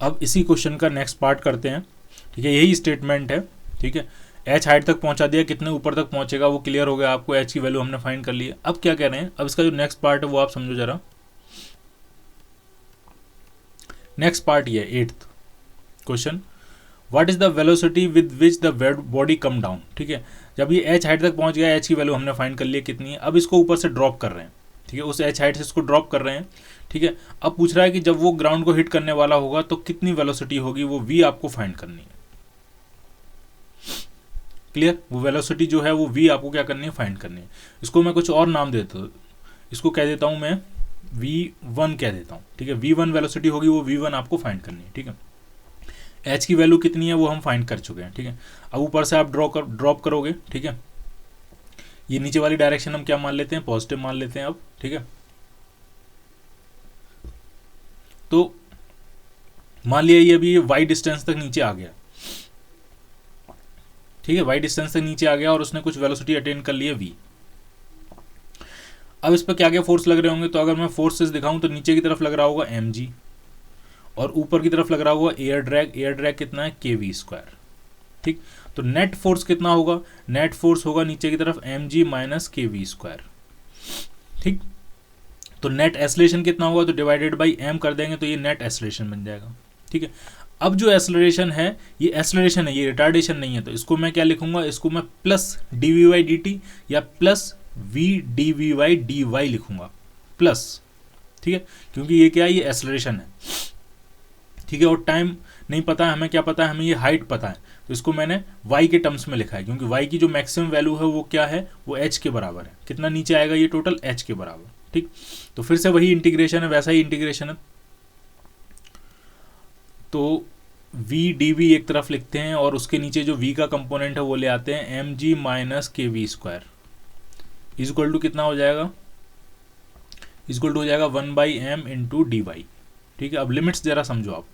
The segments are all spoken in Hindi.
अब इसी क्वेश्चन का नेक्स्ट पार्ट करते हैं, ठीक है। यही स्टेटमेंट है, ठीक है। एच हाइट तक पहुंचा दिया, कितने ऊपर तक पहुंचेगा वो क्लियर हो गया आपको, एच की वैल्यू हमने फाइंड कर ली है। अब क्या कह रहे हैं, अब इसका जो नेक्स्ट पार्ट है वो आप समझो जरा। नेक्स्ट पार्ट ये 8th question, what is the velocity with which the body come down, ठीक है। जब ये एच हाइट तक पहुंच गया, एच की वैल्यू हमने फाइंड कर ली है कितनी है, अब इसको ऊपर से ड्रॉप कर रहे हैं, ठीक है। उस एच हाइट से इसको ड्रॉप कर रहे हैं, ठीक है। अब पूछ रहा है कि जब वो ग्राउंड को हिट करने वाला होगा तो कितनी वेलोसिटी होगी, वो वी आपको फाइंड करनी है। क्लियर, वो वेलोसिटी जो है वो वी आपको क्या करनी है, फाइंड करनी है। इसको मैं कुछ और नाम देता हूँ, इसको कह देता हूँ मैं v1 कह देता हूँ, ठीक है। v1 वेलोसिटी होगी, वो v1 आपको फाइंड करनी है, ठीक है। h की वैल्यू कितनी है वो हम फाइंड कर चुके हैं, ठीक है। अब ऊपर से आप ड्रॉप करोगे, ठीक है। ये नीचे वाली डायरेक्शन हम क्या मान लेते हैं, पॉजिटिव मान लेते हैं अब, ठीक है। तो मान लिया ये अभी ये y डिस्टेंस तक नीचे आ गया, ठीक है। y डिस्टेंस तक नीचे आ गया और उसने कुछ वेलोसिटी अटेन कर ली है v। अब इस पर क्या क्या फोर्स लग रहे होंगे, तो अगर मैं फोर्सेस दिखाऊं तो नीचे की तरफ लग रहा होगा mg और ऊपर की तरफ लग रहा होगा एयर ड्रैग। एयर ड्रैग कितना है, kv², ठीक। तो नेट फोर्स कितना होगा, नेट फोर्स होगा नीचे की तरफ mg माइनस kv², ठीक। तो नेट एसलेशन कितना होगा, तो डिवाइडेड बाई m कर देंगे तो ये नेट एसलेशन बन जाएगा, ठीक है। अब जो एसलरेशन है, ये एसलरेशन है, ये रिटार्डेशन नहीं है, तो इसको मैं क्या लिखूंगा, इसको मैं प्लस dv/dt या प्लस v dv/dy लिखूंगा, प्लस, ठीक है। क्योंकि ये क्या है, ये एसलरेशन है, ठीक है। और टाइम नहीं पता है हमें, क्या पता है हमें, ये हाइट पता है, तो इसको मैंने y के टर्म्स में लिखा है, क्योंकि y की जो मैक्सिमम वैल्यू है वो क्या है, वो h के बराबर है। कितना नीचे आएगा ये टोटल, h के बराबर, ठीक। तो फिर से वही इंटीग्रेशन है, वैसा ही इंटीग्रेशन है। तो v dv एक तरफ लिखते हैं और उसके नीचे जो v का कंपोनेंट है वो ले आते हैं mg minus kv² equal to कितना हो जाएगा, इजक्वल टू हो जाएगा 1/m इंटू dy, ठीक है। अब लिमिट्स जरा समझो आप।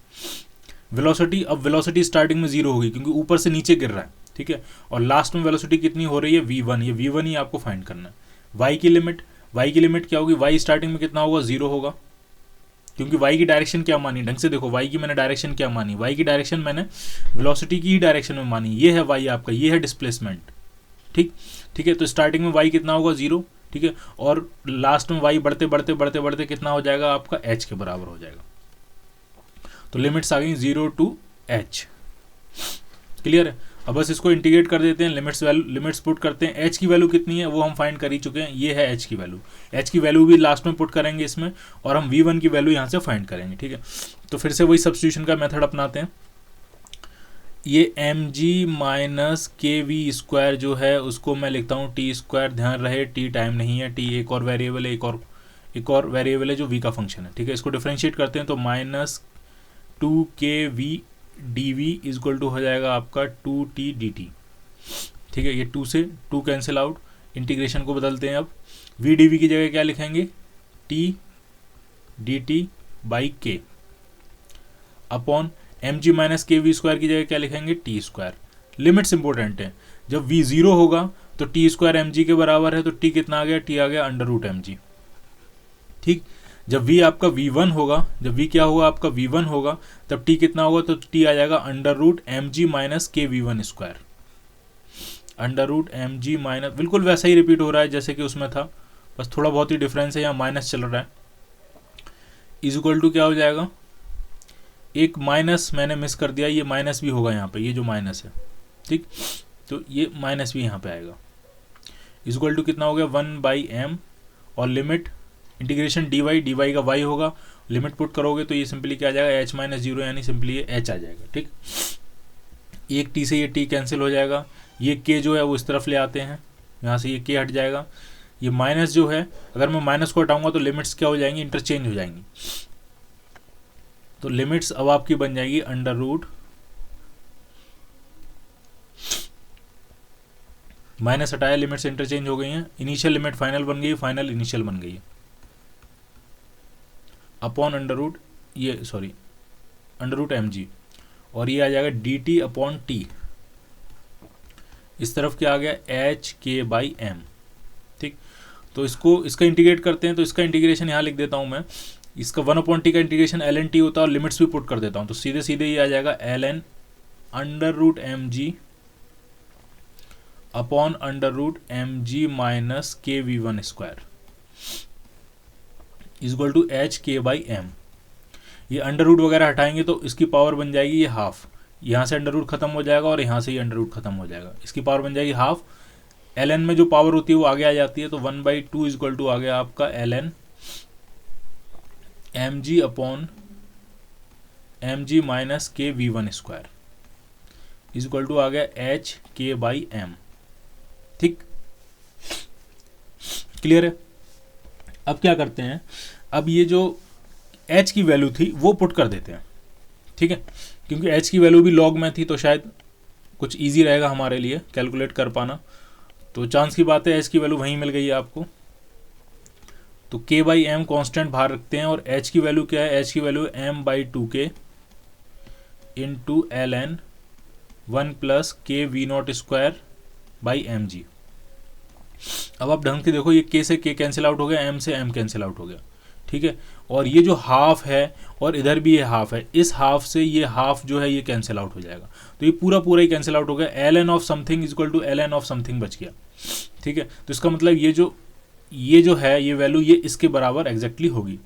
वेलोसिटी, अब वेलोसिटी स्टार्टिंग में जीरो होगी क्योंकि ऊपर से नीचे गिर रहा है, ठीक है। और लास्ट में वेलोसिटी कितनी हो रही है, v1, ये v1 ही आपको फाइंड करना है। y की लिमिट, y की लिमिट क्या होगी, y स्टार्टिंग में कितना होगा, जीरो होगा, क्योंकि y की डायरेक्शन क्या मानी, ढंग से देखो y की मैंने डायरेक्शन क्या मानी, y की डायरेक्शन मैंने वेलोसिटी की ही डायरेक्शन में मानी, ये है y आपका, ये है डिस्प्लेसमेंट, ठीक, ठीक है। तो स्टार्टिंग में y कितना होगा, जीरो, ठीक है। और लास्ट में y बढ़ते बढ़ते बढ़ते बढ़ते कितना हो जाएगा आपका, h के बराबर हो जाएगा। तो लिमिट्स आ गई 0 to h, क्लियर है। अब बस इसको इंटीग्रेट कर देते हैं, लिमिट्स पुट करते हैं। h की वैल्यू कितनी है वो हम फाइंड कर ही चुके हैं, ये है h की वैल्यू। h की वैल्यू भी लास्ट में पुट करेंगे इसमें और हम v1 की वैल्यू यहाँ से फाइंड करेंगे, ठीक है। तो फिर से वही सब्स्टिट्यूशन का मेथड अपनाते हैं। ये mg माइनस kv² जो है उसको मैं लिखता हूँ t², ध्यान रहे t टाइम नहीं है, t एक और वेरिएबल है, एक और वेरिएबल है जो v का फंक्शन है, ठीक है। इसको डिफ्रेंशिएट करते हैं तो minus 2kv dv equal to हो जाएगा आपका 2t dt, ठीक है। ये 2 से 2 कैंसिल आउट, इंटीग्रेशन को बदलते हैं। अब v dv की जगह क्या लिखेंगे, t dt by k upon mg minus kv² की जगह क्या लिखेंगे, t²। लिमिट्स इंपॉर्टेंट है, जब v जीरो होगा तो t² mg के बराबर है, तो t कितना आ गया, t आ गया √mg, ठीक। जब v आपका v1 होगा, जब v क्या होगा आपका v1 होगा, तब t कितना होगा, तो t आ जाएगा √mg minus kv1², √mg minus, बिल्कुल वैसा ही रिपीट हो रहा है जैसे कि उसमें था, बस थोड़ा बहुत ही डिफरेंस है, यहाँ माइनस चल रहा है। इजक्वल टू क्या हो जाएगा, एक माइनस मैंने मिस कर दिया, ये माइनस भी होगा यहाँ पे, ये जो माइनस है, ठीक। तो ये माइनस भी यहाँ पे आएगा। इजक्वल टू कितना हो गया, 1/m और लिमिट इंटीग्रेशन dy का y होगा, लिमिट पुट करोगे तो ये सिंपली क्या आ जाएगा, h माइनस 0, यानी सिंपली ये h आ जाएगा, ठीक। एक t से ये t कैंसिल हो जाएगा, ये k जो है वो इस तरफ ले आते हैं, यहाँ से ये k हट जाएगा। ये माइनस जो है, अगर मैं माइनस को हटाऊंगा तो लिमिट्स क्या हो जाएंगी, इंटरचेंज हो जाएंगी। तो लिमिट्स अब आपकी बन जाएगी √ माइनस हटाया, लिमिट्स इंटरचेंज हो गई हैं, इनिशियल लिमिट फाइनल बन गई, फाइनल इनिशियल बन गई है, अपॉन √mg, और ये आ जाएगा dt अपॉन t, इस तरफ क्या आ गया, hk/m, ठीक। तो इसको इसका इंटीग्रेट करते हैं, तो इसका इंटीग्रेशन यहाँ लिख देता हूँ मैं, इसका 1/t का इंटीग्रेशन ln t होता है और लिमिट्स भी पुट कर देता हूँ, तो सीधे सीधे ये आ जाएगा ln √mg upon √mg minus kv1 square is equal to h/k/m। ये अंडर रूट वगैरह हटाएंगे तो इसकी पावर बन जाएगी ये हाफ, यहाँ से अंडर रूट खत्म हो जाएगा और यहाँ से ही अंडर रूट खत्म हो जाएगा, इसकी पावर बन जाएगी हाफ। ln में जो पावर होती है वो आगे आ जाती है, तो 1/2 इजक्वल टू आ गया आपका ln mg upon mg minus kv1 square is equal to आ गया h/k/m। ठीक, क्लियर है। अब क्या करते हैं, अब ये जो h की वैल्यू थी वो पुट कर देते हैं, ठीक है, क्योंकि h की वैल्यू भी लॉग में थी तो शायद कुछ इजी रहेगा हमारे लिए कैलकुलेट कर पाना। तो चांस की बात है h की वैल्यू वहीं मिल गई है आपको, तो k/m कांस्टेंट बाहर रखते हैं और h की वैल्यू क्या है, h की value m/2k into ln 1 plus kv0 square by mg। अब आप ढंग से देखो, ये k से k कैंसिल आउट हो गया, m से m कैंसिल आउट हो गया, ठीक है, और ये जो हाफ है और इधर भी ये हाफ है, इस हाफ से ये हाफ जो है ये कैंसिल आउट हो जाएगा, तो ये पूरा पूरा ही कैंसिल आउट हो गया, ln of something equal to ln of something बच गया, ठीक है। तो इसका मतलब ये जो है ये वैल्यू ये इसके बराबर एग्जैक्टली होगी,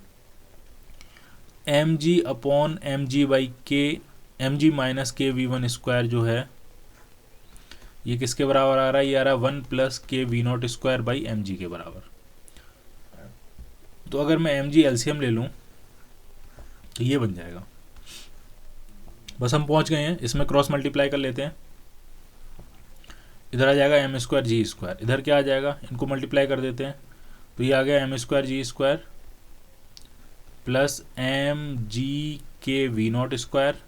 mg upon mg minus kv1 square जो है ये किसके बराबर आ रहा है, ये आ रहा है 1 plus kv0 square by mg के बराबर। तो अगर मैं mg एलसीएम ले लूं तो ये बन जाएगा, बस हम पहुंच गए हैं, इसमें क्रॉस मल्टीप्लाई कर लेते हैं, इधर आ जाएगा m स्क्वायर जी स्क्वायर, इधर क्या आ जाएगा, इनको मल्टीप्लाई कर देते हैं, तो ये आ गया m square g square plus mg kv0 square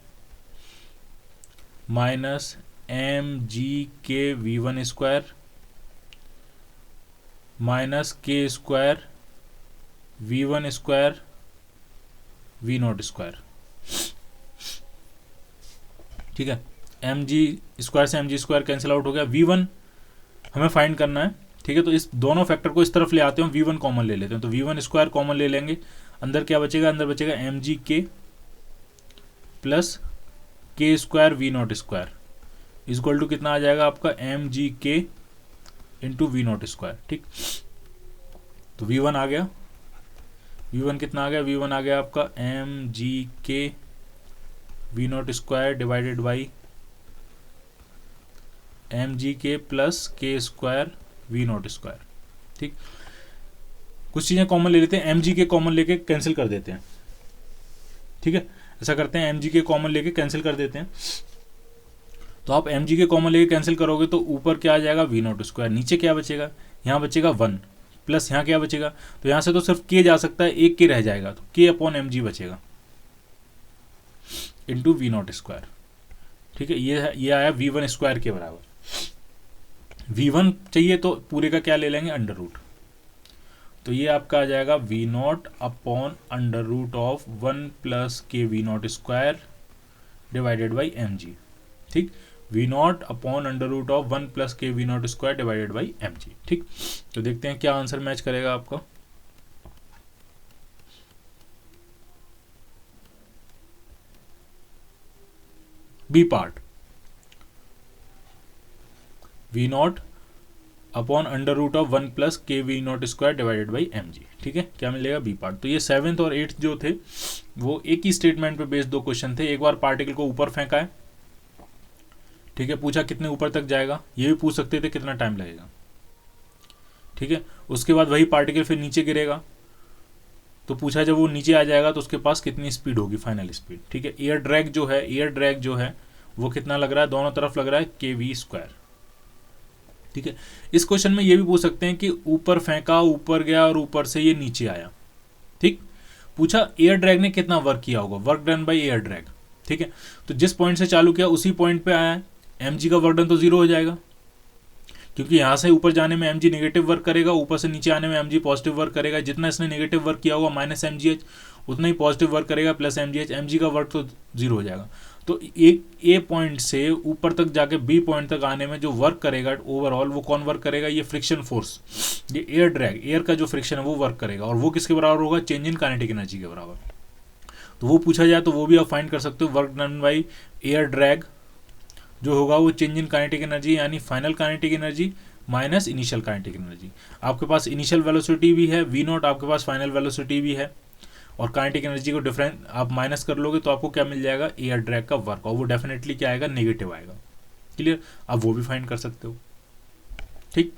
minus mg kv1 square minus k square v1 square v0 square, ठीक है। mg स्क्वायर से mg स्क्वायर कैंसिल आउट हो गया, v1 हमें फाइंड करना है, ठीक है, तो इस दोनों फैक्टर को इस तरफ ले आते हैं, v1 कॉमन ले लेते हैं, तो v1 स्क्वायर कॉमन ले लेंगे, अंदर क्या बचेगा, अंदर बचेगा mg k plus k square v0 square equal to कितना आ जाएगा आपका mg k into v0 square, ठीक। तो v1 आ गया, v1 कितना आ गया, v1 आ गया आपका mg k v0 square divided by mg k plus k square v0 square, ठीक। कुछ चीज़ें कॉमन ले लेते हैं, mg k कॉमन लेके कैंसिल कर देते हैं, ठीक है, ऐसा करते हैं, mg k कॉमन लेके कैंसिल कर देते हैं। तो आप mg के कॉमन लेके कैंसिल करोगे तो ऊपर क्या आ जाएगा v0 स्क्वायर, नीचे क्या बचेगा, यहाँ बचेगा 1 प्लस यहाँ क्या बचेगा, तो यहाँ से तो सिर्फ k जा सकता है, एक k रह जाएगा, तो k अपॉन mg बचेगा इंटू v0 स्क्वायर, ठीक है। ये आया v1 स्क्वायर के बराबर, v1 चाहिए तो पूरे का क्या ले लेंगे, अंडर रूट, तो ये आपका आ जाएगा v0 upon under root of 1 plus kv0 square divided by mg, ठीक, v0 upon under root of 1 plus kv0 square divided by mg, ठीक। तो देखते हैं क्या आंसर मैच करेगा आपका। B part, v0 upon under root of 1 plus kv0 square divided by mg, ठीक है, क्या मिलेगा बी पार्ट। तो ये 7th और 8th जो थे वो एक ही स्टेटमेंट पे बेस्ड दो क्वेश्चन थे, एक बार पार्टिकल को ऊपर फेंका है, ठीक है, पूछा कितने ऊपर तक जाएगा, ये भी पूछ सकते थे कितना टाइम लगेगा, ठीक है, उसके बाद वही पार्टिकल फिर नीचे गिरेगा, तो पूछा जब वो नीचे आ जाएगा तो उसके पास कितनी स्पीड होगी, फाइनल स्पीड, ठीक है। एयर ड्रैग जो है वो कितना लग रहा है, दोनों तरफ लग रहा है kv स्क्वायर, ठीक है। इस क्वेश्चन में ये भी पूछ सकते हैं कि ऊपर फेंका, ऊपर गया और ऊपर से ये नीचे आया, ठीक, पूछा एयर ड्रैग ने कितना वर्क किया होगा, work done by air drag, ठीक है, तो जिस पॉइंट से चालू किया उसी पॉइंट पे आया है, mg का वर्क डन तो 0 हो जाएगा, क्योंकि यहाँ से ऊपर जाने में mg नेगेटिव वर्क करेगा, ऊपर से नीचे आने में mg पॉजिटिव वर्क करेगा, जितना इसने नेगेटिव वर्क किया होगा माइनस mgh उतना ही पॉजिटिव वर्क करेगा प्लस mgh, mg का वर्क तो 0 हो जाएगा। तो एक ए पॉइंट से ऊपर तक जाके बी पॉइंट तक आने में जो वर्क करेगा ओवरऑल, वो कौन वर्क करेगा? ये फ्रिक्शन फोर्स, ये एयर ड्रैग, एयर का जो फ्रिक्शन है वो वर्क करेगा, और वो किसके बराबर होगा? चेंज इन काइनेटिक एनर्जी के बराबर। तो वो पूछा जाए तो वो भी आप फाइंड कर सकते हो, work done by air drag जो होगा वो चेंज इन काइनेटिक एनर्जी यानी final kinetic energy minus initial kinetic energy. आपके पास इनिशियल वेलोसिटी भी है वी नॉट, आपके पास फाइनल वेलोसिटी भी है, और काइनेटिक एनर्जी को डिफरेंस आप माइनस कर लोगे तो आपको क्या मिल जाएगा? एयर ड्रैग का वर्क, और वो डेफिनेटली क्या आएगा? नेगेटिव आएगा। क्लियर? आप वो भी फाइंड कर सकते हो। ठीक।